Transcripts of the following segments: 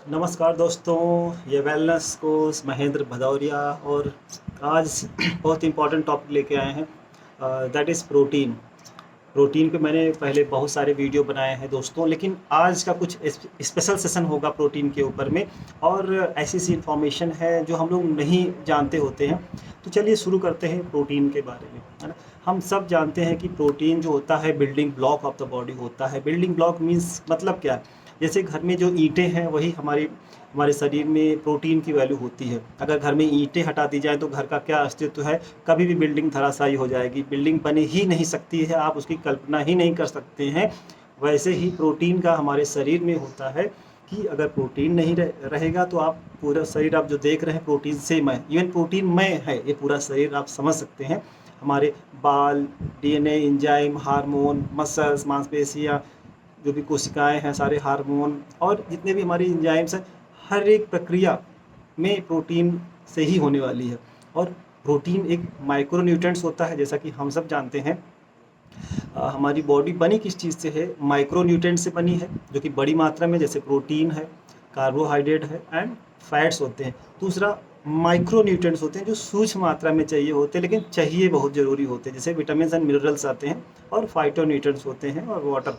नमस्कार दोस्तों, ये वेलनेस कोच महेंद्र भदौरिया और आज बहुत इंपॉर्टेंट टॉपिक लेके आए हैं। That is protein. प्रोटीन पे मैंने पहले बहुत सारे वीडियो बनाए हैं दोस्तों, लेकिन आज का कुछ स्पेशल सेशन होगा प्रोटीन के ऊपर में। और ऐसी सी इंफॉर्मेशन है जो हम लोग नहीं जानते होते हैं। तो चलिए शुरू करते हैं प्रोटीन के बारे में, है ना। हम सब जानते हैं कि प्रोटीन जो होता है building block of the body होता है। बिल्डिंग ब्लॉक मीन्स मतलब क्या है? जैसे घर में जो ईंटें हैं वही हमारी हमारे शरीर में प्रोटीन की वैल्यू होती है। अगर घर में ईंटें हटा दी जाए तो घर का क्या अस्तित्व है? कभी भी बिल्डिंग धराशायी हो जाएगी, बिल्डिंग बनी ही नहीं सकती है, आप उसकी कल्पना ही नहीं कर सकते हैं। वैसे ही प्रोटीन का हमारे शरीर में होता है कि अगर प्रोटीन नहीं रहेगा तो आप पूरा शरीर आप जो देख रहे हैं प्रोटीन से मय, इवन प्रोटीन मय है ये पूरा शरीर, आप समझ सकते हैं। हमारे बाल, डीएनए, एंजाइम, हार्मोन, मसल्स, मांसपेशियाँ, जो भी कोशिकाएं हैं, सारे हार्मोन और जितने भी हमारी एंजाइम्स हैं, हर एक प्रक्रिया में प्रोटीन से ही होने वाली है। और प्रोटीन एक माइक्रोन्यूट्रिएंट्स होता है, जैसा कि हम सब जानते हैं। हमारी बॉडी बनी किस चीज़ से है? माइक्रोन्यूट्रिएंट से बनी है, जो कि बड़ी मात्रा में, जैसे प्रोटीन है, कार्बोहाइड्रेट है एंड फैट्स होते हैं। दूसरा, माइक्रोन्यूट्रिएंट्स होते हैं जो सूक्ष्म मात्रा में चाहिए होते हैं, लेकिन चाहिए बहुत ज़रूरी होते हैं, जैसे विटामिन एंड मिनरल्स आते हैं, और फाइटोन्यूट्रिएंट्स होते हैं, और वाटर।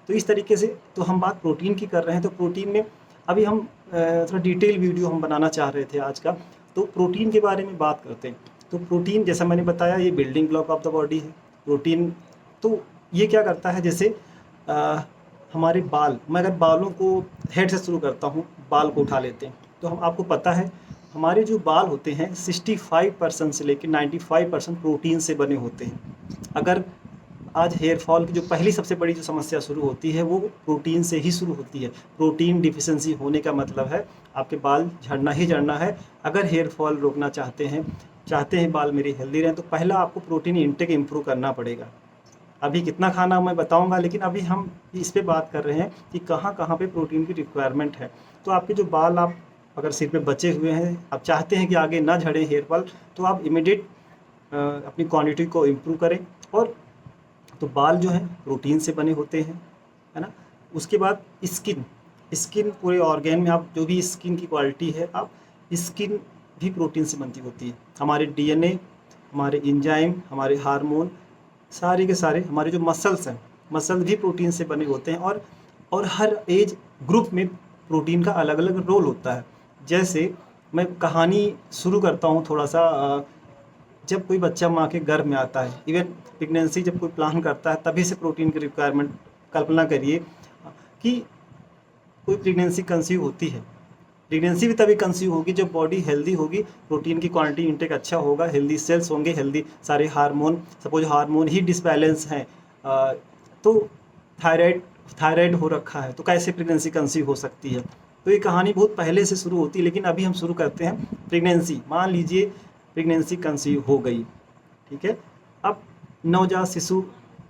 तो इस तरीके से तो हम बात प्रोटीन की कर रहे हैं। तो प्रोटीन में अभी हम थोड़ा डिटेल वीडियो हम बनाना चाह रहे थे आज का। तो प्रोटीन के बारे में बात करते हैं। तो प्रोटीन, जैसा मैंने बताया, ये building block of the body है प्रोटीन। तो ये क्या करता है? जैसे हमारे बाल, मैं अगर बालों को हेड से शुरू करता हूँ, बाल को उठा लेते हैं, तो हम आपको पता है हमारे जो बाल होते हैं 65% से लेकर 95% प्रोटीन से बने होते हैं। अगर आज हेयर फॉल की जो पहली सबसे बड़ी जो समस्या शुरू होती है वो प्रोटीन से ही शुरू होती है। प्रोटीन डिफिशिएंसी होने का मतलब है आपके बाल झड़ना ही झड़ना है। अगर हेयर फॉल रोकना चाहते हैं बाल मेरे हेल्दी रहें, तो पहला आपको प्रोटीन इंटेक इम्प्रूव करना पड़ेगा। अभी कितना खाना मैं बताऊंगा, लेकिन अभी हम इस पे बात कर रहे हैं कि कहाँ कहाँ पे प्रोटीन की रिक्वायरमेंट है। तो आपके जो बाल, आप अगर सिर पे बचे हुए हैं, आप चाहते हैं कि आगे ना झड़े हेयर फॉल, तो आप इमीडिएट अपनी क्वांटिटी को इम्प्रूव करें। और तो बाल जो हैं प्रोटीन से बने होते हैं, है ना। उसके बाद स्किन, स्किन पूरे ऑर्गेन में, आप जो भी स्किन की क्वालिटी है, आप स्किन भी प्रोटीन से बनती होती है। हमारे डीएनए, हमारे एंजाइम, हमारे हार्मोन, सारे के सारे हमारे जो मसल्स हैं, मसल भी प्रोटीन से बने होते हैं। और हर एज ग्रुप में प्रोटीन का अलग अलग रोल होता है। जैसे मैं कहानी शुरू करता हूँ थोड़ा सा। जब कोई बच्चा माँ के गर्भ में आता है, इवन प्रेगनेंसी जब कोई प्लान करता है, तभी से प्रोटीन की रिक्वायरमेंट, कल्पना करिए कि कोई प्रेगनेंसी कंसीव होती है। प्रेगनेंसी भी तभी कंसीव होगी जब बॉडी हेल्दी होगी, प्रोटीन की क्वांटिटी इंटेक अच्छा होगा, हेल्दी सेल्स होंगे, हेल्दी सारे हार्मोन। सपोज हार्मोन ही डिसबैलेंस हैं, तो थायराइड थायराइड हो रखा है, तो कैसे प्रेगनेंसी कंसीव हो सकती है? तो ये कहानी बहुत पहले से शुरू होती है, लेकिन अभी हम शुरू करते हैं प्रेगनेंसी। मान लीजिए प्रेगनेंसी कंसीव हो गई, ठीक है। अब नवजात शिशु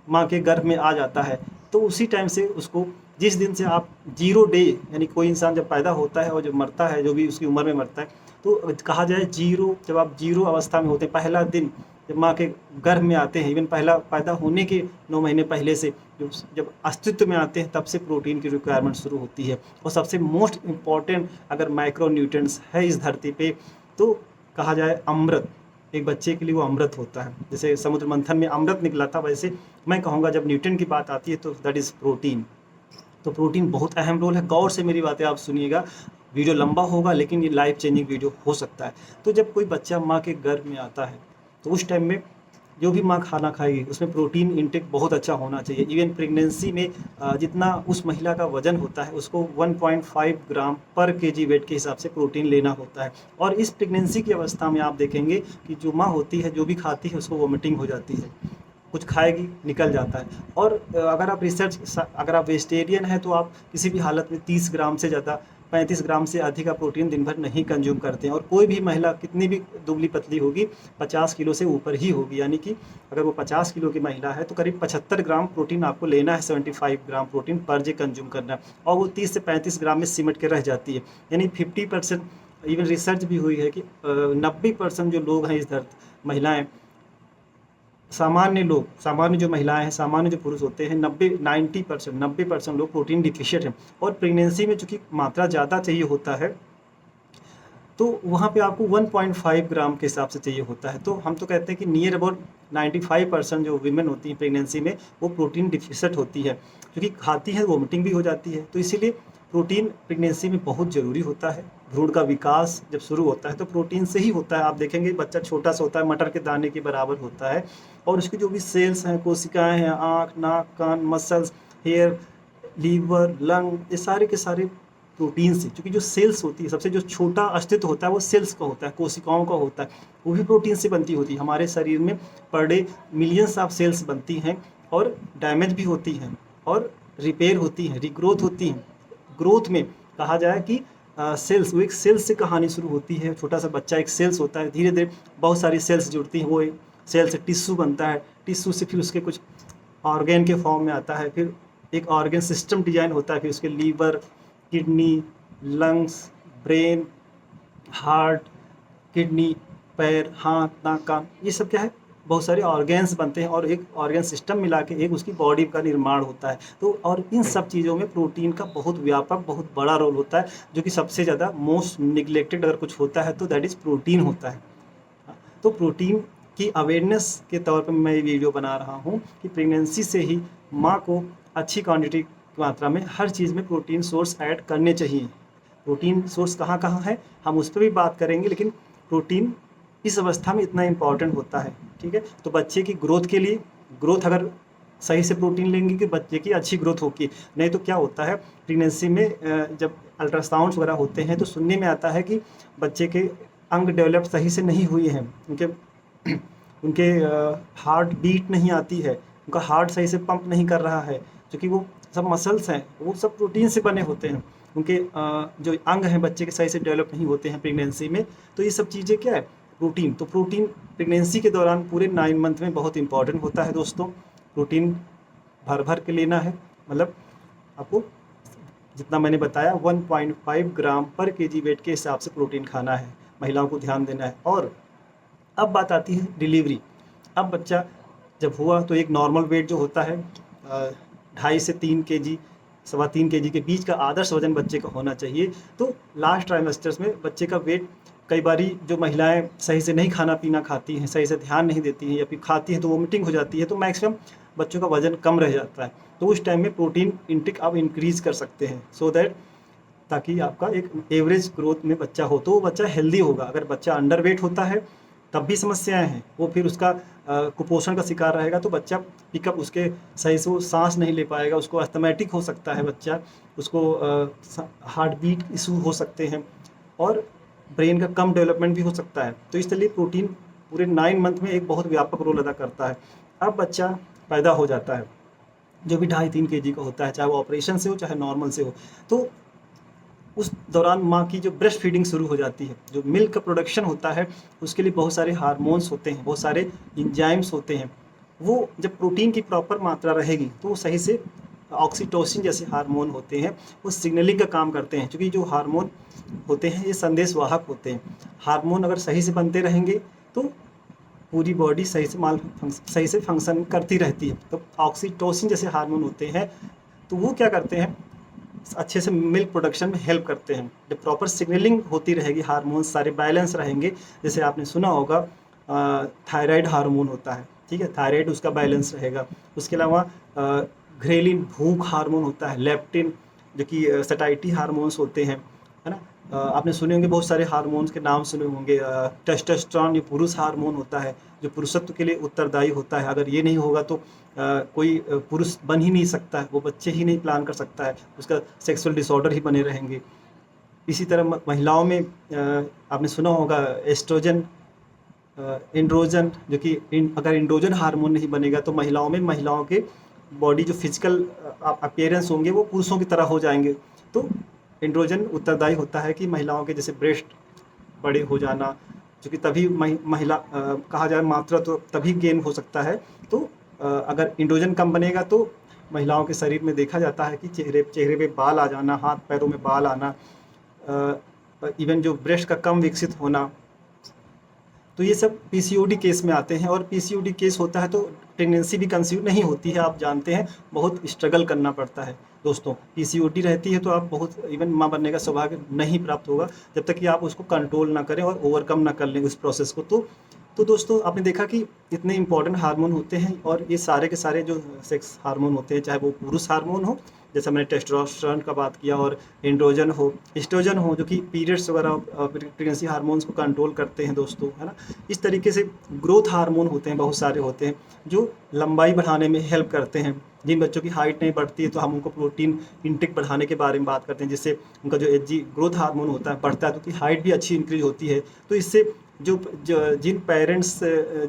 माँ के गर्भ में आ जाता है, तो उसी टाइम से उसको, जिस दिन से आप 0 डे, यानी कोई इंसान जब पैदा होता है और जब मरता है, जो भी उसकी उम्र में मरता है, तो कहा जाए जीरो, जब आप जीरो अवस्था में होते हैं, पहला दिन जब माँ के गर्भ में आते हैं, इवन पहला पैदा होने के 9 महीने पहले से जब अस्तित्व में आते हैं, तब से प्रोटीन की रिक्वायरमेंट शुरू होती है। और सबसे मोस्ट इम्पॉर्टेंट अगर माइक्रो न्यूट्रिएंट्स है इस धरती पे, तो कहा जाए अमृत। एक बच्चे के लिए वो अमृत होता है। जैसे समुद्र मंथन में अमृत निकला था, वैसे मैं कहूँगा जब न्यूट्रिएंट की बात आती है तो दैट इज़ प्रोटीन। तो प्रोटीन बहुत अहम रोल है। गौर से मेरी बातें आप सुनिएगा, वीडियो लंबा होगा लेकिन ये लाइफ चेंजिंग वीडियो हो सकता है। तो जब कोई बच्चा माँ के गर्भ में आता है, तो उस टाइम में जो भी माँ खाना खाएगी उसमें प्रोटीन इंटेक बहुत अच्छा होना चाहिए। इवन प्रेगनेंसी में जितना उस महिला का वजन होता है, उसको 1.5 ग्राम पर केजी वेट के हिसाब से प्रोटीन लेना होता है। और इस प्रेगनेंसी की अवस्था में आप देखेंगे कि जो माँ होती है, जो भी खाती है, उसको वोमिटिंग हो जाती है, कुछ खाएगी निकल जाता है। और अगर आप वेजिटेरियन हैं तो आप किसी भी हालत में 30 ग्राम से ज़्यादा, 35 ग्राम से अधिक का प्रोटीन दिन भर नहीं कंज्यूम करते हैं। और कोई भी महिला कितनी भी दुबली पतली होगी, 50 किलो से ऊपर ही होगी, यानी कि अगर वो 50 किलो की महिला है तो करीब 75 ग्राम प्रोटीन आपको लेना है, 75 gram protein per day consume करना है। और वो 30 से 35 ग्राम में सिमट के रह जाती है, यानी 50%। इवन रिसर्च भी हुई है कि 90% जो लोग हैं इस महिलाएँ सामान्य लोग, सामान्य जो महिलाएं हैं, सामान्य जो पुरुष होते हैं, 90% लोग प्रोटीन डिफिशिएंट हैं। और प्रेगनेंसी में चूँकि मात्रा ज़्यादा चाहिए होता है, तो वहाँ पे आपको 1.5 ग्राम के हिसाब से चाहिए होता है। तो हम तो कहते हैं कि नियर अबाउट 95% जो वीमेन होती हैं प्रेगनेंसी में, वो प्रोटीन डिफिशिएंट होती है, क्योंकि खाती हैं वोमिटिंग भी हो जाती है। तो इसीलिए प्रोटीन प्रेगनेंसी में बहुत ज़रूरी होता है। भ्रूण का विकास जब शुरू होता है तो प्रोटीन से ही होता है। आप देखेंगे बच्चा छोटा सा होता है, मटर के दाने के बराबर होता है, और उसकी जो भी सेल्स हैं, कोशिकाएं हैं, आँख, नाक, कान, मसल्स, हेयर, लीवर, लंग, ये सारे के सारे प्रोटीन से, क्योंकि जो सेल्स होती है, सबसे जो छोटा अस्तित्व होता है वो सेल्स का होता है, कोशिकाओं का होता है, वो भी प्रोटीन से बनती होती है। हमारे शरीर में per day millions of sales बनती हैं, और डैमेज भी होती हैं, और रिपेयर होती हैं, रिग्रोथ होती हैं। ग्रोथ में कहा जाए कि सेल्स, वो एक सेल्स से कहानी शुरू होती है। छोटा सा बच्चा एक सेल्स होता है, धीरे धीरे बहुत सारी सेल्स जुड़ती हैं, वो एक सेल से टिश्यू बनता है, टिश्यू से फिर उसके कुछ ऑर्गेन के फॉर्म में आता है, फिर एक ऑर्गेन सिस्टम डिजाइन होता है, फिर उसके liver, kidney, lungs, brain, heart, kidney, पैर, हाथ, नाक, कान, ये सब क्या है, बहुत सारे ऑर्गेन्स बनते हैं, और एक ऑर्गेन सिस्टम मिला के एक उसकी बॉडी का निर्माण होता है। तो और इन सब चीज़ों में प्रोटीन का बहुत व्यापक, बहुत बड़ा रोल होता है, जो कि सबसे ज़्यादा मोस्ट निगलेक्टेड अगर कुछ होता है तो दैट इज़ प्रोटीन होता है। तो प्रोटीन की अवेयरनेस के तौर पर मैं ये वीडियो बना रहा हूँ कि प्रेगनेंसी से ही माँ को अच्छी क्वांटिटी की मात्रा में हर चीज़ में प्रोटीन सोर्स ऐड करने चाहिए। प्रोटीन सोर्स कहाँ कहाँ है हम उस पर भी बात करेंगे, लेकिन प्रोटीन इस अवस्था में इतना इम्पॉर्टेंट होता है। ठीक है, तो बच्चे की ग्रोथ के लिए, ग्रोथ अगर सही से प्रोटीन लेंगे कि बच्चे की अच्छी ग्रोथ होगी। नहीं तो क्या होता है, प्रेगनेंसी में जब अल्ट्रासाउंड्स वगैरह होते हैं तो सुनने में आता है कि बच्चे के अंग डेवलप सही से नहीं हुए हैं, उनके उनके हार्ट बीट नहीं आती है, उनका हार्ट सही से पंप नहीं कर रहा है, क्योंकि वो सब मसल्स हैं, वो सब प्रोटीन से बने होते हैं। उनके जो अंग हैं बच्चे के सही से डेवलप नहीं होते हैं प्रेगनेंसी में। तो ये सब चीज़ें क्या है, प्रोटीन। तो प्रोटीन प्रेगनेंसी के दौरान पूरे 9 मंथ में बहुत इंपॉर्टेंट होता है दोस्तों। प्रोटीन भर भर के लेना है, मतलब आपको जितना मैंने बताया 1.5 ग्राम पर केजी वेट के हिसाब से प्रोटीन खाना है, महिलाओं को ध्यान देना है। और अब बात आती है डिलीवरी। अब बच्चा जब हुआ तो एक नॉर्मल वेट जो होता है 2.5 से 3 केजी, 3.25 केजी के बीच का आदर्श वजन बच्चे का होना चाहिए। तो लास्ट ट्राइमेस्टर्स में बच्चे का वेट, कई बारी जो महिलाएं सही से नहीं खाना पीना खाती हैं, सही से ध्यान नहीं देती हैं, या फिर खाती हैं तो वोमिटिंग हो जाती है, तो मैक्सिमम बच्चों का वजन कम रह जाता है। तो उस टाइम में प्रोटीन इंटेक आप इंक्रीज़ कर सकते हैं, सो दैट ताकि आपका एक एवरेज ग्रोथ में बच्चा हो, तो वो बच्चा हेल्दी होगा। अगर बच्चा अंडर वेट होता है तब भी समस्याएं हैं, वो फिर उसका कुपोषण का शिकार रहेगा, तो बच्चा पिकअप उसके सही से वो सांस नहीं ले पाएगा, उसको अस्थमैटिक हो सकता है बच्चा, उसको हार्ट बीट इशू हो सकते हैं, और ब्रेन का कम डेवलपमेंट भी हो सकता है। तो इसलिए प्रोटीन पूरे 9 मंथ में एक बहुत व्यापक रोल अदा करता है। अब बच्चा पैदा हो जाता है, जो भी 2.5-3 केजी का होता है, चाहे वो ऑपरेशन से हो चाहे नॉर्मल से हो, तो उस दौरान माँ की जो ब्रेस्ट फीडिंग शुरू हो जाती है, जो मिल्क का प्रोडक्शन होता है, उसके लिए बहुत सारे हार्मोन्स होते हैं, बहुत सारे इंजाइम्स होते हैं। वो जब प्रोटीन की प्रॉपर मात्रा रहेगी तो वो सही से ऑक्सीटोसिन जैसे हार्मोन होते हैं, वो सिग्नलिंग का काम करते हैं, क्योंकि जो हार्मोन होते हैं ये संदेशवाहक होते हैं। हार्मोन अगर सही से बनते रहेंगे तो पूरी बॉडी सही से फंक्शन करती रहती है। तो ऑक्सीटोसिन जैसे हार्मोन होते हैं, तो वो क्या करते हैं, अच्छे से मिल्क प्रोडक्शन में हेल्प करते हैं। जब प्रॉपर सिग्नलिंग होती रहेगी, हार्मोन्स सारे बैलेंस रहेंगे, जैसे आपने सुना होगा थायराइड हार्मोन होता है, ठीक है, थायराइड उसका बैलेंस रहेगा। उसके अलावा घ्रेलिन भूख हार्मोन होता है, लेप्टिन जो कि सटाइटी हार्मोन्स होते हैं, है ना। आपने सुने होंगे बहुत सारे हार्मोन्स के नाम सुने होंगे। टेस्टोस्टेरोन ये पुरुष हार्मोन होता है, जो पुरुषत्व के लिए उत्तरदायी होता है। अगर ये नहीं होगा तो कोई पुरुष बन ही नहीं सकता है, वो बच्चे ही नहीं प्लान कर सकता है, उसका सेक्सुअल डिसऑर्डर ही बने रहेंगे। इसी तरह महिलाओं में आपने सुना होगा एस्ट्रोजन, एंड्रोजन, जो कि अगर एंड्रोजन हार्मोन नहीं बनेगा तो महिलाओं के बॉडी जो फिजिकल अपीयरेंस होंगे वो पुरुषों की तरह हो जाएंगे। तो एंड्रोजन उत्तरदायी होता है कि महिलाओं के जैसे ब्रेस्ट बड़े हो जाना, क्योंकि तभी महिला कहा जाए मात्रा तो तभी गेन हो सकता है। तो अगर एंड्रोजन कम बनेगा तो महिलाओं के शरीर में देखा जाता है कि चेहरे पे बाल आ जाना, हाथ पैरों में बाल आना, इवन जो ब्रेस्ट का कम विकसित होना। तो ये सब पीसीओडी केस में आते हैं, और पीसीओडी केस होता है तो प्रेगनेंसी भी कंसीव नहीं होती है। आप जानते हैं बहुत स्ट्रगल करना पड़ता है दोस्तों। पीसीओडी रहती है तो आप बहुत इवन माँ बनने का सौभाग्य नहीं प्राप्त होगा जब तक कि आप उसको कंट्रोल ना करें और ओवरकम ना कर लें उस प्रोसेस को। तो दोस्तों आपने देखा कि इतने इंपॉर्टेंट हार्मोन होते हैं, और ये सारे के सारे जो सेक्स हार्मोन होते हैं, चाहे वो पुरुष हार्मोन हो जैसे मैंने टेस्टोस्टेरोन का बात किया, और एंड्रोजन हो, एस्ट्रोजन हो जो कि पीरियड्स वगैरह प्रेगनेंसी हार्मोन्स को कंट्रोल करते हैं दोस्तों, है ना। इस तरीके से ग्रोथ हार्मोन होते हैं, बहुत सारे होते हैं जो लंबाई बढ़ाने में हेल्प करते हैं। जिन बच्चों की हाइट नहीं बढ़ती है तो हम उनको प्रोटीन इंटेक बढ़ाने के बारे में बात करते हैं, जिससे उनका जो एचजी ग्रोथ हार्मोन होता है बढ़ता है, तो उनकी हाइट भी अच्छी इंक्रीज होती है। तो इससे जिन पेरेंट्स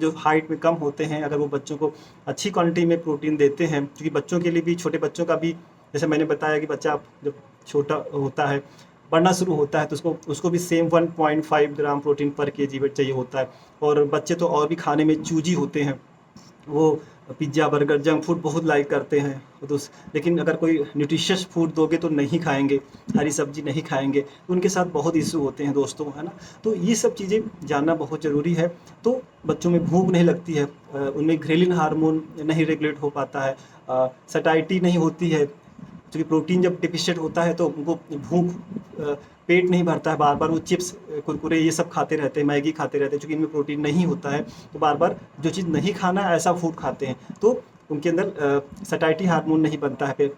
जो हाइट में कम होते हैं, अगर वो बच्चों को अच्छी क्वांटिटी में प्रोटीन देते हैं, क्योंकि बच्चों के लिए भी, छोटे बच्चों का भी, जैसे मैंने बताया कि बच्चा जब छोटा होता है, बढ़ना शुरू होता है, तो उसको भी सेम 1.5 ग्राम प्रोटीन पर केजी वेट चाहिए होता है। और बच्चे तो और भी खाने में चूजी होते हैं, वो पिज़्ज़ा बर्गर जंक फूड बहुत लाइक करते हैं, तो लेकिन अगर कोई न्यूट्रिशियस फूड दोगे तो नहीं खाएंगे, हरी सब्जी नहीं खाएंगे, तो उनके साथ बहुत इशू होते हैं दोस्तों, है ना। तो ये सब चीज़ें जानना बहुत ज़रूरी है। तो बच्चों में भूख नहीं लगती है, उनमें ग्रेलिन हार्मोन नहीं रेगुलेट हो पाता है, सटाइटी नहीं होती है, क्योंकि प्रोटीन जब डिफिशिएंट होता है तो उनको भूख, पेट नहीं भरता है, बार बार वो चिप्स कुरकुरे ये सब खाते रहते हैं, मैगी खाते रहते हैं, क्योंकि इनमें प्रोटीन नहीं होता है। तो बार बार जो चीज़ नहीं खाना है ऐसा फूड खाते हैं, तो उनके अंदर सटाइटी हार्मोन नहीं बनता है, फिर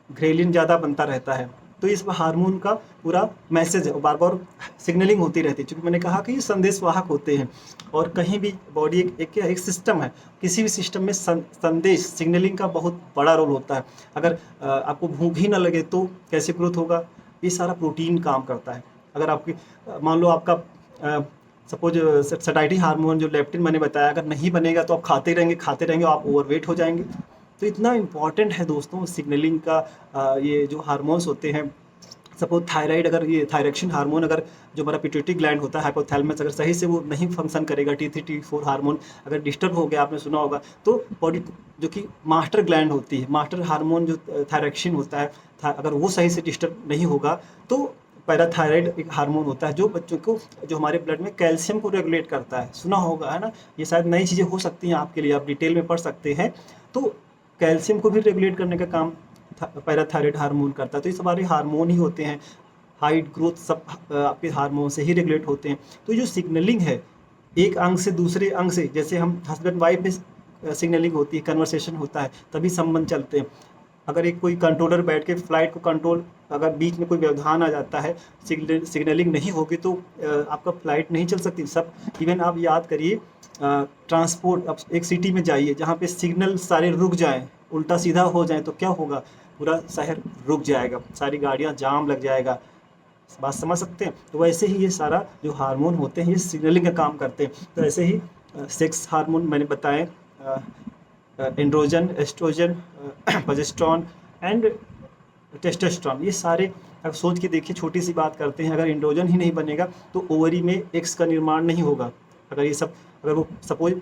ग्रेलिन ज़्यादा बनता रहता है। तो इस हार्मोन का पूरा मैसेज है, बार बार सिग्नलिंग होती रहती है, क्योंकि मैंने कहा कि ये संदेशवाहक होते हैं। और कहीं भी बॉडी एक सिस्टम है, किसी भी सिस्टम में संदेश सिग्नलिंग का बहुत बड़ा रोल होता है। अगर आपको भूख ही ना लगे तो कैसे ग्रोथ होगा? ये सारा प्रोटीन काम करता है। अगर आपकी मान लो आपका सपोज सटाइटी हार्मोन जो लेप्टिन मैंने बताया, अगर नहीं बनेगा तो आप खाते रहेंगे, आप ओवरवेट हो जाएंगे। तो इतना इम्पॉर्टेंट है दोस्तों सिग्नलिंग का, ये जो हार्मोन्स होते हैं। सपोज थायराइड, अगर ये थायरॉक्सिन हार्मोन, अगर जो हमारा पिट्यूटरी ग्लैंड होता है, हाइपोथैलेमस, अगर सही से वो नहीं फंक्शन करेगा, T3 T4 हार्मोन अगर डिस्टर्ब हो गया, आपने सुना होगा, तो बॉडी जो कि मास्टर ग्लैंड होती है, मास्टर हार्मोन जो थायरॉक्सिन होता है, अगर वो सही से डिस्टर्ब नहीं होगा तो पैराथायराइड एक हार्मोन होता है जो बच्चों को, जो हमारे ब्लड में कैल्शियम को रेगुलेट करता है, सुना होगा, है ना। ये शायद नई चीज़ें हो सकती हैं आपके लिए, आप डिटेल में पढ़ सकते हैं। तो कैल्शियम को भी रेगुलेट करने का काम पैराथायराइड हार्मोन करता है। तो ये सारे हार्मोन ही होते हैं, हाइट ग्रोथ सब आपके हार्मोन से ही रेगुलेट होते हैं। तो जो सिग्नलिंग है एक अंग से दूसरे अंग से, जैसे हम हस्बैंड वाइफ में सिग्नलिंग होती है, कन्वर्सेशन होता है, तभी संबंध चलते हैं। अगर एक कोई कंट्रोलर बैठ के फ्लाइट को कंट्रोल, अगर बीच में कोई व्यवधान आ जाता है, सिग्नलिंग नहीं होगी तो आपका फ्लाइट नहीं चल सकती। सब इवन आप याद करिए, ट्रांसपोर्ट, अब एक सिटी में जाइए जहाँ पे सिग्नल सारे रुक जाएं, उल्टा सीधा हो जाए तो क्या होगा? पूरा शहर रुक जाएगा, सारी गाड़ियाँ जाम लग जाएगा। बात समझ सकते हैं? तो वैसे ही ये सारा जो हार्मोन होते हैं ये सिग्नलिंग का काम करते हैं। तो ऐसे ही सेक्स हार्मोन मैंने बताए, androgen, oestrogen, progesterone and testosterone, ये सारे अब सोच के देखिए, छोटी सी बात करते हैं, अगर एंड्रोजन ही नहीं बनेगा तो ओवरी में एक्स का निर्माण नहीं होगा। अगर ये सब, अगर वो सपोज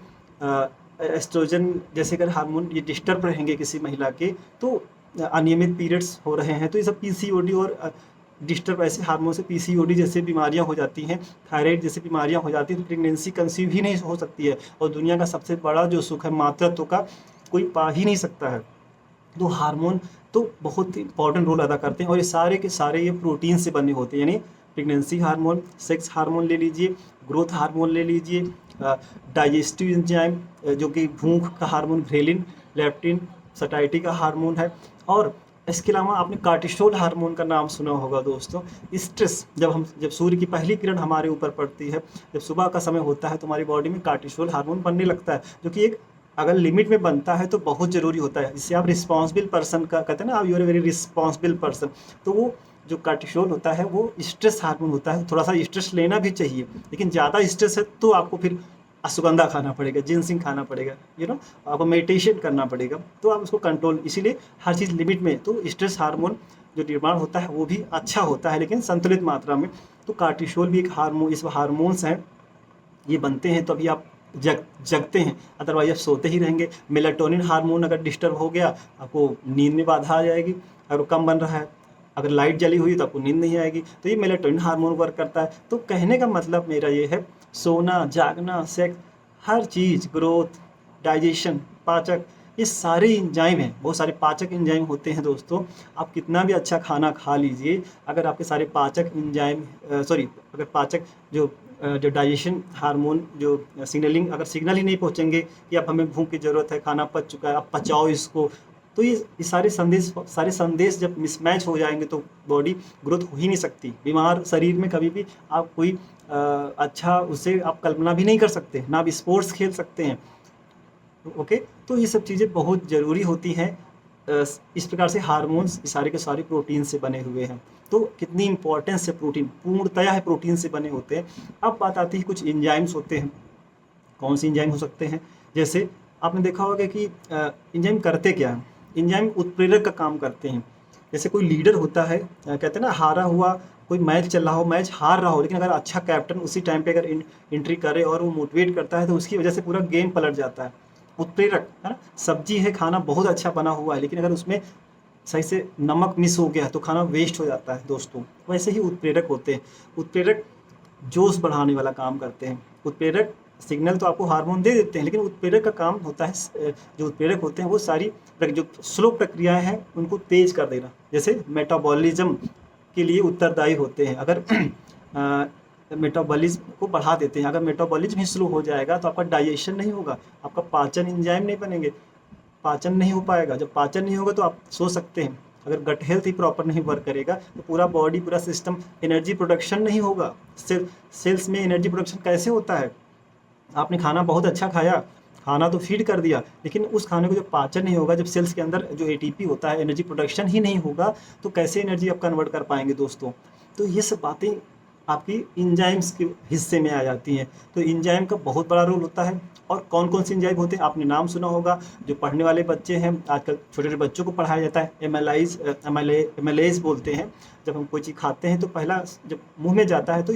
एस्ट्रोजन जैसे अगर हार्मोन ये डिस्टर्ब रहेंगे किसी महिला के, तो अनियमित पीरियड्स हो रहे हैं, तो ये सब पीसीओडी और डिस्टर्ब ऐसे हार्मोन से पीसीओडी जैसे बीमारियां हो जाती हैं, थायराइड जैसी बीमारियां हो जाती हैं, तो प्रेगनेंसी कंसीव ही नहीं हो सकती है। और दुनिया का सबसे बड़ा जो सुख है मातृत्व का, कोई पा ही नहीं सकता है। तो हार्मोन तो बहुत इंपॉर्टेंट रोल अदा करते हैं, और ये सारे के सारे ये प्रोटीन से बने होते हैं। यानी प्रेगनेंसी हार्मोन, सेक्स हार्मोन ले लीजिए, ग्रोथ हार्मोन ले लीजिए, डाइजेस्टिव एंजाइम जो कि भूख का हार्मोन ग्रेलिन, लेप्टिन, सटाइटी का हार्मोन है। और इसके अलावा आपने कार्टिसोल हार्मोन का नाम सुना होगा दोस्तों। स्ट्रेस, जब सूर्य की पहली किरण हमारे ऊपर पड़ती है, जब सुबह का समय होता है, तो हमारी बॉडी में कार्टिसोल हार्मोन बनने लगता है, जो कि एक अगर लिमिट में बनता है तो बहुत ज़रूरी होता है। इससे आप रिस्पॉन्सिबल पर्सन का कहते हैं ना, आप you are a very responsible person. तो वो जो कार्टिसोल होता है वो स्ट्रेस हार्मोन होता है। थोड़ा सा स्ट्रेस लेना भी चाहिए, लेकिन ज़्यादा स्ट्रेस है तो आपको फिर अश्वगंधा खाना पड़ेगा, जिनसिंग खाना पड़ेगा, आपको मेडिटेशन करना पड़ेगा, तो आप उसको कंट्रोल, इसीलिए हर चीज़ लिमिट में। तो स्ट्रेस हार्मोन जो निर्माण होता है वो भी अच्छा होता है, लेकिन संतुलित मात्रा में। तो कार्टिसोल भी एक हार्मोन, इस हार्मोन्स हैं, ये बनते हैं तो अभी आप जगते हैं, अदरवाइज आप सोते ही रहेंगे। मेलाटोनिन हार्मोन अगर डिस्टर्ब हो गया, आपको नींद में बाधा आ जाएगी, अगर कम बन रहा है। अगर लाइट जली हुई तो आपको नींद नहीं आएगी। तो ये मेलेटोनिन हार्मोन वर्क करता है। तो कहने का मतलब मेरा ये है, सोना, जागना, सेक्स, हर चीज़, ग्रोथ, डाइजेशन, पाचक, ये सारे एंजाइम हैं, बहुत सारे पाचक एंजाइम होते हैं दोस्तों। आप कितना भी अच्छा खाना खा लीजिए, अगर आपके सारे पाचक एंजाइम अगर पाचक जो डाइजेशन हार्मोन जो सिग्नलिंग, अगर सिग्नल ही नहीं पहुंचेंगे कि अब हमें भूख की ज़रूरत है, खाना पच चुका है, अब पचाओ इसको, तो ये सारे संदेश जब मिसमैच हो जाएंगे तो बॉडी ग्रोथ हो ही नहीं सकती। बीमार शरीर में कभी भी आप कोई अच्छा उससे आप कल्पना भी नहीं कर सकते, ना आप स्पोर्ट्स खेल सकते हैं। ओके, तो ये सब चीज़ें बहुत ज़रूरी होती हैं। इस प्रकार से हार्मोन्स सारे के सारे प्रोटीन से बने हुए हैं। तो कितनी इंपॉर्टेंस है प्रोटीन, पूर्णतया है प्रोटीन से बने होते हैं। अब बात आती है कुछ एंजाइम्स होते हैं। कौन से एंजाइम हो सकते हैं? जैसे आपने देखा होगा कि एंजाइम करते क्या हैं? एंजाइम उत्प्रेरक का काम करते हैं। जैसे कोई लीडर होता है, कहते हैं ना, हारा हुआ कोई मैच चल रहा हो, मैच हार रहा हो, लेकिन अगर अच्छा कैप्टन उसी टाइम पे अगर एंट्री करे और वो मोटिवेट करता है तो उसकी वजह से पूरा गेम पलट जाता है। उत्प्रेरक है ना, सब्जी है, खाना बहुत अच्छा बना हुआ है, लेकिन अगर उसमें सही से नमक मिस हो गया तो खाना वेस्ट हो जाता है दोस्तों। वैसे ही उत्प्रेरक होते हैं। उत्प्रेरक जोश बढ़ाने वाला काम करते हैं। उत्प्रेरक सिग्नल तो आपको हार्मोन दे देते हैं, लेकिन उत्प्रेरक का काम होता है, जो उत्प्रेरक होते हैं वो सारी जो स्लो प्रक्रियाएं हैं उनको तेज कर देना। जैसे मेटाबॉलिज्म के लिए उत्तरदायी होते हैं। अगर मेटाबॉलिज्म को बढ़ा देते हैं। अगर मेटाबॉलिज्म ही स्लो हो जाएगा तो आपका डाइजेशन नहीं होगा, आपका पाचन एंजाइम नहीं बनेंगे, पाचन नहीं हो पाएगा। जब पाचन नहीं होगा तो आप सोच सकते हैं, अगर गट हेल्थ ही प्रॉपर नहीं वर्क करेगा तो पूरा बॉडी, पूरा सिस्टम, एनर्जी प्रोडक्शन नहीं होगा। सेल्स में एनर्जी प्रोडक्शन कैसे होता है? आपने खाना बहुत अच्छा खाया, खाना तो फीड कर दिया, लेकिन उस खाने को जब पाचन नहीं होगा, जब सेल्स के अंदर जो एटीपी होता है, एनर्जी प्रोडक्शन ही नहीं होगा, तो कैसे एनर्जी आप कन्वर्ट कर पाएंगे दोस्तों? तो ये सब बातें आपकी इंजाइम्स के हिस्से में आ जाती हैं। तो इंजाइम का बहुत बड़ा रोल होता है। और कौन कौन से इंजाइम होते हैं आपने नाम सुना होगा। जो पढ़ने वाले बच्चे हैं, आजकल छोटे छोटे बच्चों को पढ़ाया जाता है, एमएलएज बोलते हैं। जब हम कोई चीज़ खाते हैं तो पहला जब मुंह में जाता है तो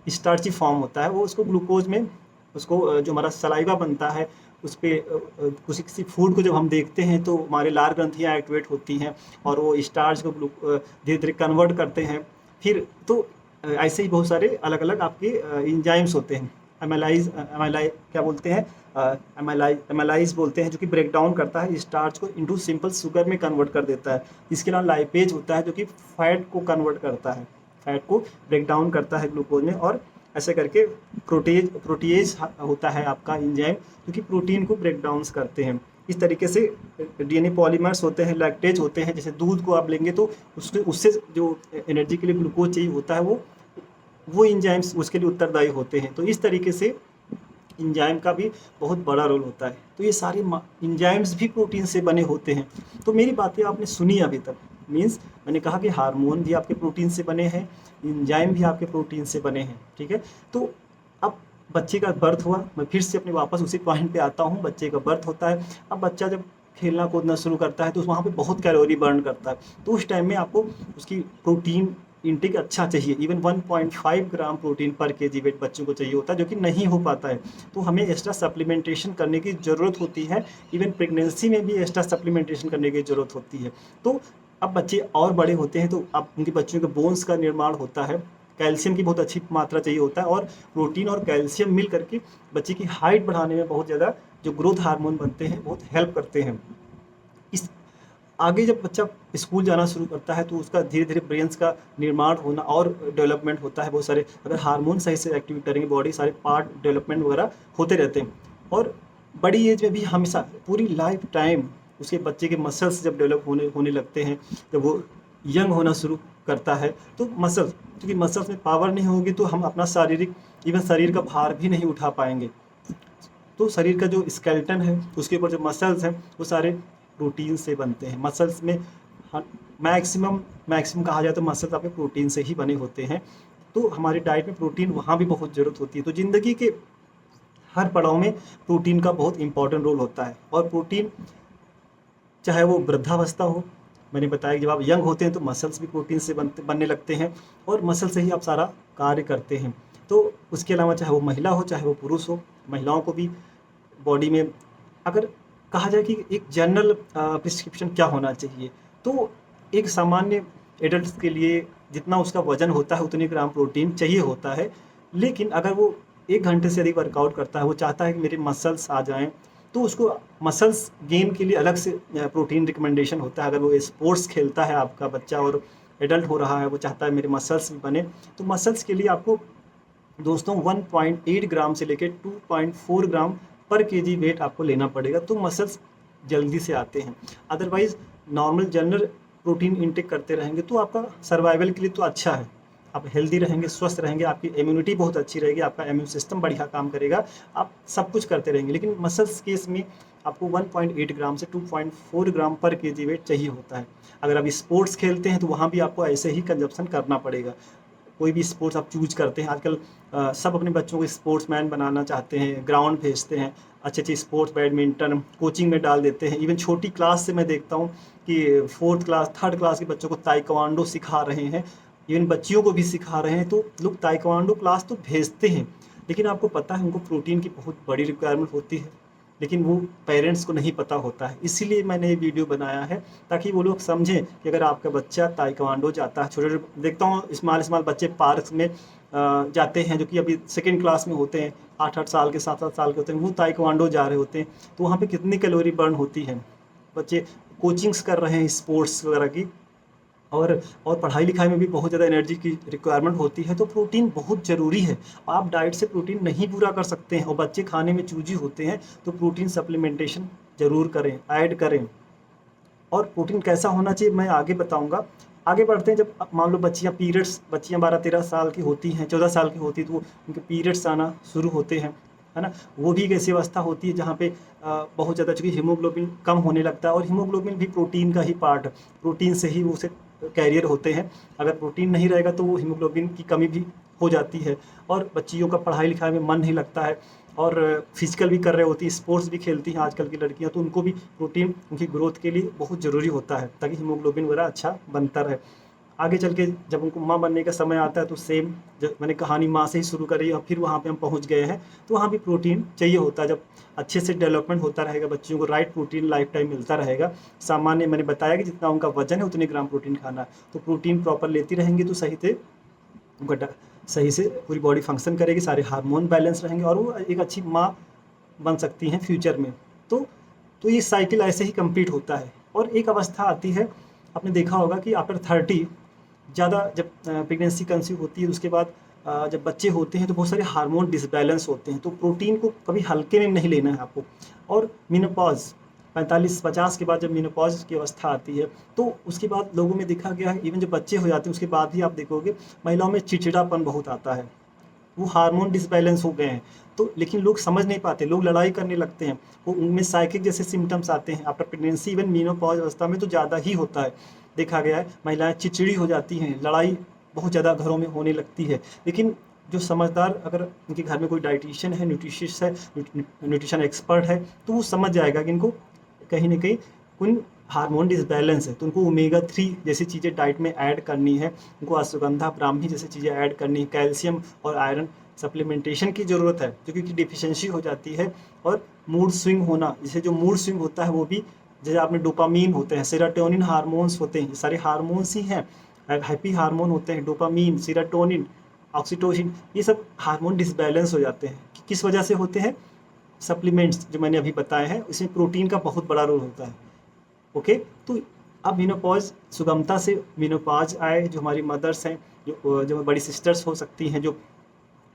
स्टार्ची फॉर्म होता है, वो उसको ग्लूकोज में, उसको जो हमारा सलाइवा बनता है उस पर किसी फूड को जब हम देखते हैं तो हमारे लार ग्रंथियाँ एक्टिवेट होती हैं और वो स्टार्च को धीरे धीरे कन्वर्ट करते हैं। फिर तो ऐसे ही बहुत सारे अलग अलग आपके इंजाइम्स होते हैं। एमाइलाई क्या बोलते हैं, एमाइलाइज बोलते हैं, जो कि ब्रेक डाउन करता है स्टार्च को इनटू सिंपल शुगर में कन्वर्ट कर देता है। इसके अलावा लाइपेज होता है जो कि फैट को कन्वर्ट करता है, फैट को ब्रेक डाउन करता है ग्लूकोज में। और ऐसे करके प्रोटीएज होता है आपका एंजाइम जो कि प्रोटीन को ब्रेक डाउन करते हैं। इस तरीके से डीएनए पॉलीमर्स होते हैं, लैक्टेज होते हैं। जैसे दूध को आप लेंगे तो उससे जो एनर्जी के लिए ग्लूकोज चाहिए होता है वो एंजाइम्स उसके लिए उत्तरदायी होते हैं। तो इस तरीके से एंजाइम का भी बहुत बड़ा रोल होता है। तो ये सारे एंजाइम्स भी प्रोटीन से बने होते हैं। तो मेरी बातें आपने सुनी अभी तक, मीन्स मैंने कहा कि हार्मोन भी आपके प्रोटीन से बने हैं, एंजाइम भी आपके प्रोटीन से बने हैं, ठीक है। तो अब बच्चे का बर्थ हुआ, मैं फिर से अपने वापस उसी पॉइंट पे आता हूँ। बच्चे का बर्थ होता है। अब बच्चा जब खेलना कूदना शुरू करता है तो वहाँ पे बहुत कैलोरी बर्न करता है। तो उस टाइम में आपको उसकी प्रोटीन इंटेक अच्छा चाहिए। इवन 1.5 ग्राम प्रोटीन पर केजी वेट बच्चों को चाहिए होता है, जो कि नहीं हो पाता है। तो हमें एक्स्ट्रा सप्लीमेंटेशन करने की ज़रूरत होती है। इवन प्रेगनेंसी में भी एक्स्ट्रा सप्लीमेंटेशन करने की ज़रूरत होती है। तो अब बच्चे और बड़े होते हैं तो अब उनके बच्चों के बोन्स का निर्माण होता है, कैल्शियम की बहुत अच्छी मात्रा चाहिए होता है, और प्रोटीन और कैल्शियम मिल करके बच्चे की हाइट बढ़ाने में बहुत ज़्यादा जो ग्रोथ हार्मोन बनते हैं बहुत हेल्प करते हैं। इस आगे जब बच्चा स्कूल जाना शुरू करता है तो उसका धीरे धीरे ब्रेन्स का निर्माण होना और डेवलपमेंट होता है। बहुत सारे अगर हार्मोन सही से एक्टिवेट करेंगे बॉडी, सारे पार्ट डेवलपमेंट वगैरह होते रहते हैं। और बड़ी एज में भी हमेशा पूरी लाइफ टाइम उसके बच्चे के मसल्स जब डेवलप होने लगते हैं, जब वो यंग होना शुरू करता है तो मसल्स, क्योंकि मसल्स में पावर नहीं होगी तो हम अपना शारीरिक, इवन शरीर का भार भी नहीं उठा पाएंगे। तो शरीर का जो स्केलेटन है उसके ऊपर जो मसल्स हैं वो सारे प्रोटीन से बनते हैं। मसल्स में मैक्सिमम कहा जाए तो मसल्स आपके प्रोटीन से ही बने होते हैं। तो हमारी डाइट में प्रोटीन वहाँ भी बहुत ज़रूरत होती है। तो ज़िंदगी के हर पड़ाव में प्रोटीन का बहुत इंपॉर्टेंट रोल होता है। और प्रोटीन चाहे वो वृद्धावस्था हो, मैंने बताया कि जब आप यंग होते हैं तो मसल्स भी प्रोटीन से बनने लगते हैं और मसल से ही आप सारा कार्य करते हैं। तो उसके अलावा चाहे वो महिला हो चाहे वो पुरुष हो, महिलाओं को भी बॉडी में, अगर कहा जाए कि एक जनरल प्रिस्क्रिप्शन क्या होना चाहिए, तो एक सामान्य एडल्ट के लिए जितना उसका वजन होता है उतने ग्राम प्रोटीन चाहिए होता है। लेकिन अगर वो 1 घंटे से अधिक वर्कआउट करता है, वो चाहता है कि मेरे मसल्स आ जाएँ, तो उसको मसल्स गेन के लिए अलग से प्रोटीन रिकमेंडेशन होता है। अगर वो स्पोर्ट्स खेलता है आपका बच्चा और एडल्ट हो रहा है, वो चाहता है मेरे मसल्स भी बने, तो मसल्स के लिए आपको दोस्तों 1.8 ग्राम से लेकर 2.4 ग्राम पर केजी वेट आपको लेना पड़ेगा, तो मसल्स जल्दी से आते हैं। Otherwise normal general protein intake करते रहेंगे तो आपका सर्वाइवल के लिए तो अच्छा है, आप हेल्दी रहेंगे, स्वस्थ रहेंगे, आपकी इम्यूनिटी बहुत अच्छी रहेगी, आपका इम्यून सिस्टम बढ़िया काम करेगा, आप सब कुछ करते रहेंगे। लेकिन मसल्स केस में आपको 1.8 ग्राम से 2.4 ग्राम पर केजी वेट चाहिए होता है। अगर आप स्पोर्ट्स खेलते हैं तो वहाँ भी आपको ऐसे ही कंजप्शन करना पड़ेगा। कोई भी स्पोर्ट्स आप चूज करते हैं, आजकल सब अपने बच्चों को स्पोर्ट्समैन बनाना चाहते हैं, ग्राउंड भेजते हैं, अच्छी अच्छी स्पोर्ट्स बैडमिंटन कोचिंग में डाल देते हैं। इवन छोटी क्लास से मैं देखता हूँ कि 4th क्लास 3rd क्लास के बच्चों को ताइक्वांडो सिखा रहे हैं, इवन बच्चियों को भी सिखा रहे हैं। तो लोग ताइक्वांडो क्लास तो भेजते हैं, लेकिन आपको पता है उनको प्रोटीन की बहुत बड़ी रिक्वायरमेंट होती है, लेकिन वो पेरेंट्स को नहीं पता होता है। इसीलिए मैंने ये वीडियो बनाया है ताकि वो लोग समझें कि अगर आपका बच्चा ताइक्वांडो जाता है, छोटे छोटे देखता हूँ स्मॉल बच्चे पार्क में जाते हैं जो कि अभी 2nd क्लास में होते हैं, 8-8 साल के 7-7 साल के होते हैं, वो ताइक्वांडो जा रहे होते हैं। तो वहाँ पे कितनी कैलोरी बर्न होती है। बच्चे कोचिंग्स कर रहे हैं स्पोर्ट्स वगैरह की, और पढ़ाई लिखाई में भी बहुत ज़्यादा एनर्जी की रिक्वायरमेंट होती है, तो प्रोटीन बहुत ज़रूरी है। आप डाइट से प्रोटीन नहीं पूरा कर सकते हैं और बच्चे खाने में चूजी होते हैं, तो प्रोटीन सप्लीमेंटेशन ज़रूर करें, ऐड करें। और प्रोटीन कैसा होना चाहिए मैं आगे बताऊंगा। आगे बढ़ते हैं। जब मान लो बच्चियाँ 12-13 साल की होती हैं, 14 साल की होती है, तो उनके पीरियड्स आना शुरू होते हैं, है ना। वो भी एक ऐसी अवस्था होती है जहाँ पे बहुत ज़्यादा चूँकि हीमोग्लोबिन कम होने लगता है, और हीमोग्लोबिन भी प्रोटीन का ही पार्ट है, प्रोटीन से ही वो उसे कैरियर होते हैं। अगर प्रोटीन नहीं रहेगा तो वो हीमोग्लोबिन की कमी भी हो जाती है, और बच्चियों का पढ़ाई लिखाई में मन नहीं लगता है, और फिजिकल भी कर रहे होती है, स्पोर्ट्स भी खेलती हैं आजकल की लड़कियां, तो उनको भी प्रोटीन उनकी ग्रोथ के लिए बहुत ज़रूरी होता है ताकि हीमोग्लोबिन वगैरह अच्छा बनता रहे। आगे चल के जब उनको माँ बनने का समय आता है तो सेम, जब मैंने कहानी माँ से ही शुरू करी और फिर वहाँ पे हम पहुँच गए हैं, तो वहाँ भी प्रोटीन चाहिए होता है। जब अच्छे से डेवलपमेंट होता रहेगा, बच्चियों को राइट प्रोटीन लाइफ टाइम मिलता रहेगा। सामान्य मैंने बताया कि जितना उनका वजन है उतने ग्राम प्रोटीन खाना है, तो प्रोटीन प्रॉपर लेती रहेंगी तो सही से पूरी बॉडी फंक्शन करेगी, सारे हार्मोन बैलेंस रहेंगे, और वो एक अच्छी माँ बन सकती हैं फ्यूचर में। तो तो ये साइकिल ऐसे ही कंप्लीट होता है। और एक अवस्था आती है, आपने देखा होगा कि आफ्टर 30 ज़्यादा जब प्रेगनेंसी कंसीव होती है, उसके बाद जब बच्चे होते हैं तो बहुत सारे हार्मोन डिसबैलेंस होते हैं, तो प्रोटीन को कभी हल्के में नहीं लेना है आपको। और मेनोपॉज 45-50 के बाद जब मेनोपॉज की अवस्था आती है, तो उसके बाद लोगों में देखा गया है, इवन जब बच्चे हो जाते हैं उसके बाद ही आप देखोगे महिलाओं में चिड़चिड़ापन बहुत आता है, वो हार्मोन डिसबैलेंस हो गए हैं। तो लेकिन लोग समझ नहीं पाते, लोग लड़ाई करने लगते हैं, वो उनमें साइकिक जैसे सिम्टम्स आते हैं आफ्टर प्रेगनेंसी। इवन मेनोपॉज अवस्था में तो ज़्यादा ही होता है, देखा गया है महिलाएं चिड़चिड़ी हो जाती हैं, लड़ाई बहुत ज़्यादा घरों में होने लगती है। लेकिन जो समझदार, अगर उनके घर में कोई डाइटिशियन है, न्यूट्रिशियस्ट है, न्यूट्रिशन एक्सपर्ट है, तो वो समझ जाएगा कि इनको कहीं ना कहीं उन हार्मोन डिसबैलेंस है, तो उनको ओमेगा 3 जैसी चीज़ें डाइट में ऐड करनी है, उनको अश्वगंधा ब्राह्मी जैसी चीज़ें ऐड करनी है, कैल्शियम और आयरन सप्लीमेंटेशन की ज़रूरत है, क्योंकि डिफिशेंसी हो जाती है। और मूड स्विंग होना, जैसे जो मूड स्विंग होता है वो भी, जैसे आपने डोपामीन होते हैं, सेरोटोनिन हार्मोन्स होते हैं, ये सारे हार्मोन्स ही हैं। हैप्पी हार्मोन होते हैं, डोपामीन, सेरोटोनिन, ऑक्सीटोसिन, ये सब हार्मोन डिसबैलेंस हो जाते हैं। किस वजह से होते हैं? सप्लीमेंट्स जो मैंने अभी बताए हैं, इसमें प्रोटीन का बहुत बड़ा रोल होता है। ओके, तो अब मेनोपॉज सुगमता से मेनोपॉज आए, जो हमारी मदर्स हैं, जो बड़ी सिस्टर्स हो सकती हैं, जो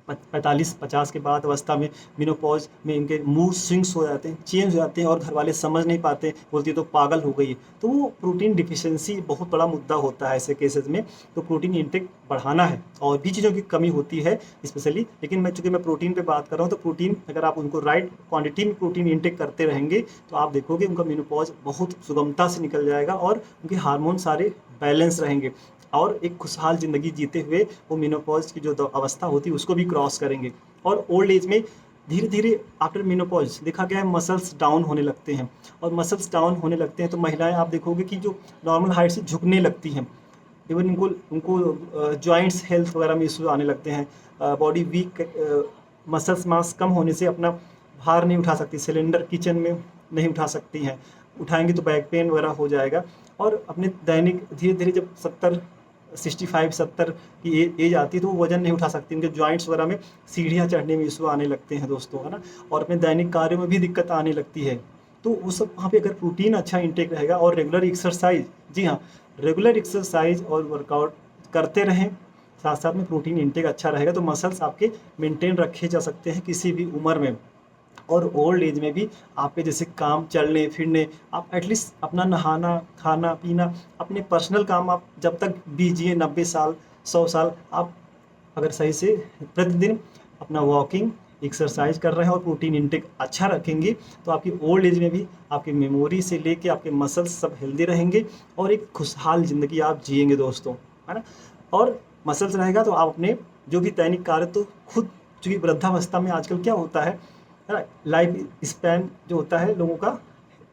45-50 के बाद अवस्था में मेनोपॉज में इनके मूड स्विंग्स हो जाते हैं, चेंज हो जाते हैं, और घर वाले समझ नहीं पाते, बोलती है तो पागल हो गई है। तो वो प्रोटीन डिफिशिएंसी बहुत बड़ा मुद्दा होता है ऐसे केसेस में। तो प्रोटीन इंटेक बढ़ाना है, और भी चीज़ों की कमी होती है स्पेशली, लेकिन चूँकि मैं प्रोटीन पे बात कर रहा हूँ, तो प्रोटीन अगर आप उनको राइट क्वान्टिटी में प्रोटीन इंटेक करते रहेंगे तो आप देखोगे उनका मेनोपॉज बहुत सुगमता से निकल जाएगा, और उनके हार्मोन सारे बैलेंस रहेंगे, और एक खुशहाल ज़िंदगी जीते हुए वो मेनोपॉज की जो अवस्था होती है उसको भी क्रॉस करेंगे। और ओल्ड एज में धीरे धीरे आफ्टर मेनोपॉज देखा गया है मसल्स डाउन होने लगते हैं, और मसल्स डाउन होने लगते हैं तो महिलाएं आप देखोगे कि जो नॉर्मल हाइट से झुकने लगती हैं, इवन उनको उनको जॉइंट्स हेल्थ वगैरह में इशू आने लगते हैं, बॉडी वीक, मसल्स मास कम होने से अपना भार नहीं उठा सकती, सिलेंडर किचन में नहीं उठा सकती हैं, उठाएंगे तो बैक पेन वगैरह हो जाएगा। और अपने दैनिक धीरे धीरे जब 65-70 की एज आती है तो वो वजन नहीं उठा सकती, उनके जॉइंट्स वगैरह में सीढ़ियाँ चढ़ने में इशू आने लगते हैं दोस्तों, है ना, और अपने दैनिक कार्यों में भी दिक्कत आने लगती है। तो वो सब वहाँ पे अगर प्रोटीन अच्छा इंटेक रहेगा और रेगुलर एक्सरसाइज, जी हाँ, रेगुलर एक्सरसाइज और वर्कआउट करते रहें, साथ साथ में प्रोटीन इंटेक अच्छा रहेगा तो मसल्स आपके मेंटेन रखे जा सकते हैं किसी भी उम्र में। और ओल्ड एज में भी आपके जैसे काम, चलने फिरने, आप एटलीस्ट अपना नहाना, खाना पीना, अपने पर्सनल काम आप जब तक बीजिए, 90 साल 100 साल, आप अगर सही से प्रतिदिन अपना वॉकिंग, एक्सरसाइज कर रहे हैं और प्रोटीन इंटेक अच्छा रखेंगे तो आपकी ओल्ड एज में भी आपकी मेमोरी से लेके आपके मसल्स सब हेल्दी रहेंगे और एक खुशहाल ज़िंदगी आप जिएंगे दोस्तों, है ना। और मसल्स रहेगा तो आप अपने जो भी दैनिक कार्य तो खुद, चूँकि वृद्धावस्था में आजकल क्या होता है ना, लाइफ स्पैन जो होता है लोगों का,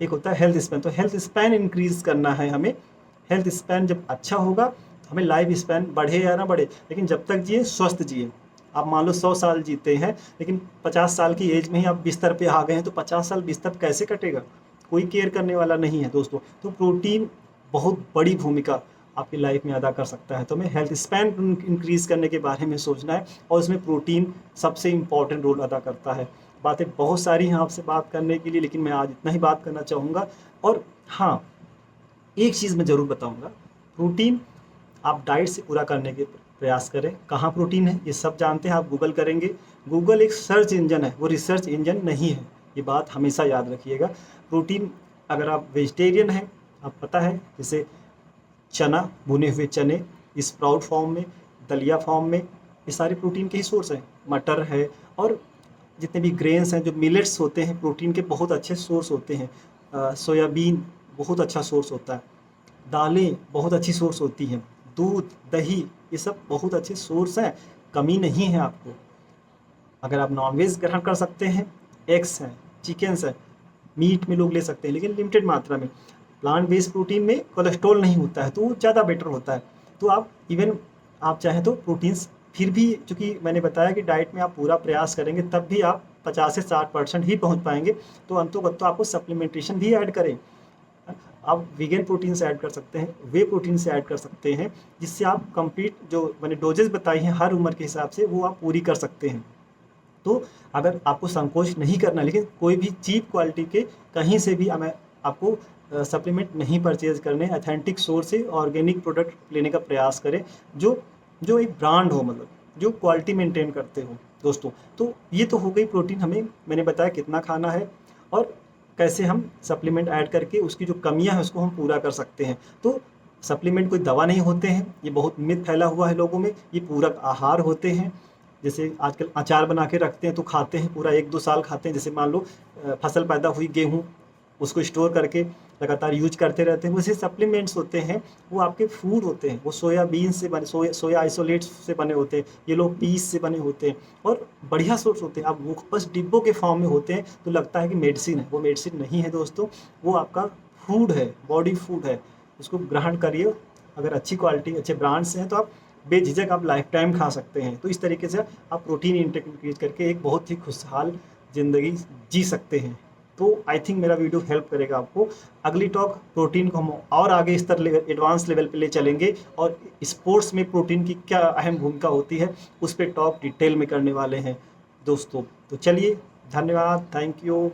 एक होता है हेल्थ स्पैन, तो हेल्थ स्पैन इंक्रीज करना है हमें। हेल्थ स्पैन जब अच्छा होगा तो हमें लाइफ स्पैन बढ़े या ना बढ़े, लेकिन जब तक जिए स्वस्थ जिए। आप मान लो 100 साल जीते हैं लेकिन 50 साल की एज में ही आप बिस्तर पे आ गए हैं तो 50 साल बिस्तर कैसे कटेगा, कोई केयर करने वाला नहीं है दोस्तों। तो प्रोटीन बहुत बड़ी भूमिका आपकी लाइफ में अदा कर सकता है, तो हमें हेल्थ स्पैन इंक्रीज करने के बारे में सोचना है और इसमें प्रोटीन सबसे इम्पॉर्टेंट रोल अदा करता है। बातें बहुत सारी हैं आपसे बात करने के लिए, लेकिन मैं आज इतना ही बात करना चाहूँगा। और हाँ, एक चीज़ मैं ज़रूर बताऊँगा, प्रोटीन आप डाइट से पूरा करने के प्रयास करें। कहाँ प्रोटीन है ये सब जानते हैं, आप गूगल करेंगे। गूगल एक सर्च इंजन है, वो रिसर्च इंजन नहीं है, ये बात हमेशा याद रखिएगा। प्रोटीन, अगर आप वेजिटेरियन हैं, आप पता है जैसे चना, भुने हुए चने स्प्राउट फॉर्म में, दलिया फॉर्म में, ये सारे प्रोटीन के ही सोर्स हैं। मटर है और जितने भी ग्रेन्स हैं, जो मिलेट्स होते हैं, प्रोटीन के बहुत अच्छे सोर्स होते हैं। सोयाबीन बहुत अच्छा सोर्स होता है, दालें बहुत अच्छी सोर्स होती हैं, दूध, दही, ये सब बहुत अच्छे सोर्स हैं, कमी नहीं है आपको। अगर आप नॉनवेज ग्रहण कर सकते हैं, एग्स हैं, चिकन्स हैं, मीट में लोग ले सकते हैं लेकिन लिमिटेड मात्रा में। प्लांट बेस्ड प्रोटीन में कोलेस्ट्रॉल नहीं होता है तो वो ज़्यादा बेटर होता है। तो आप इवन आप चाहें तो प्रोटीन्स फिर भी, चूँकि मैंने बताया कि डाइट में आप पूरा प्रयास करेंगे तब भी आप 50 से 60% ही पहुँच पाएंगे, तो अंतोगत्तो आपको सप्लीमेंटेशन भी ऐड करें। आप वीगन प्रोटीन से ऐड कर सकते हैं, वे प्रोटीन से ऐड कर सकते हैं, जिससे आप कंप्लीट जो मैंने डोजेस बताई हैं हर उम्र के हिसाब से वो आप पूरी कर सकते हैं। तो अगर आपको संकोच नहीं करना, लेकिन कोई भी चीप क्वालिटी के कहीं से भी हमें आपको सप्लीमेंट नहीं परचेज करने, ऑथेंटिक सोर्स से ऑर्गेनिक प्रोडक्ट लेने का प्रयास करें, जो जो एक ब्रांड हो, मतलब जो क्वालिटी मेंटेन करते हो दोस्तों। तो ये तो हो गई प्रोटीन, हमें मैंने बताया कितना खाना है और कैसे हम सप्लीमेंट ऐड करके उसकी जो कमियां हैं उसको हम पूरा कर सकते हैं। तो सप्लीमेंट कोई दवा नहीं होते हैं, ये बहुत मिथ फैला हुआ है लोगों में, ये पूरक आहार होते हैं। जैसे आजकल अचार बना के रखते हैं तो खाते हैं, पूरा 1-2 साल खाते हैं। जैसे मान लो फसल पैदा हुई गेहूँ, उसको स्टोर करके लगातार यूज करते रहते हैं। वैसे सप्लीमेंट्स होते हैं, वो आपके फूड होते हैं, वो सोयाबीन से बने, सोया आइसोलेट्स से बने होते हैं, ये लोग पीस से बने होते हैं और बढ़िया सोर्स होते हैं। अब वो बस डिब्बों के फॉर्म में होते हैं तो लगता है कि मेडिसिन है, वो मेडिसिन नहीं है दोस्तों, वो आपका फूड है, बॉडी फूड है, उसको ग्रहण करिए। अगर अच्छी क्वालिटी, अच्छे ब्रांड से हैं तो आप बेझिझक आप लाइफ टाइम खा सकते हैं। तो इस तरीके से आप प्रोटीन इंटेक इंक्रीज करके एक बहुत ही खुशहाल ज़िंदगी जी सकते हैं। तो आई थिंक मेरा वीडियो हेल्प करेगा आपको। अगली टॉक प्रोटीन को हम और आगे स्तर लेवल, एडवांस लेवल पे ले चलेंगे और स्पोर्ट्स में प्रोटीन की क्या अहम भूमिका होती है उस पर टॉक डिटेल में करने वाले हैं दोस्तों। तो चलिए, धन्यवाद, थैंक यू।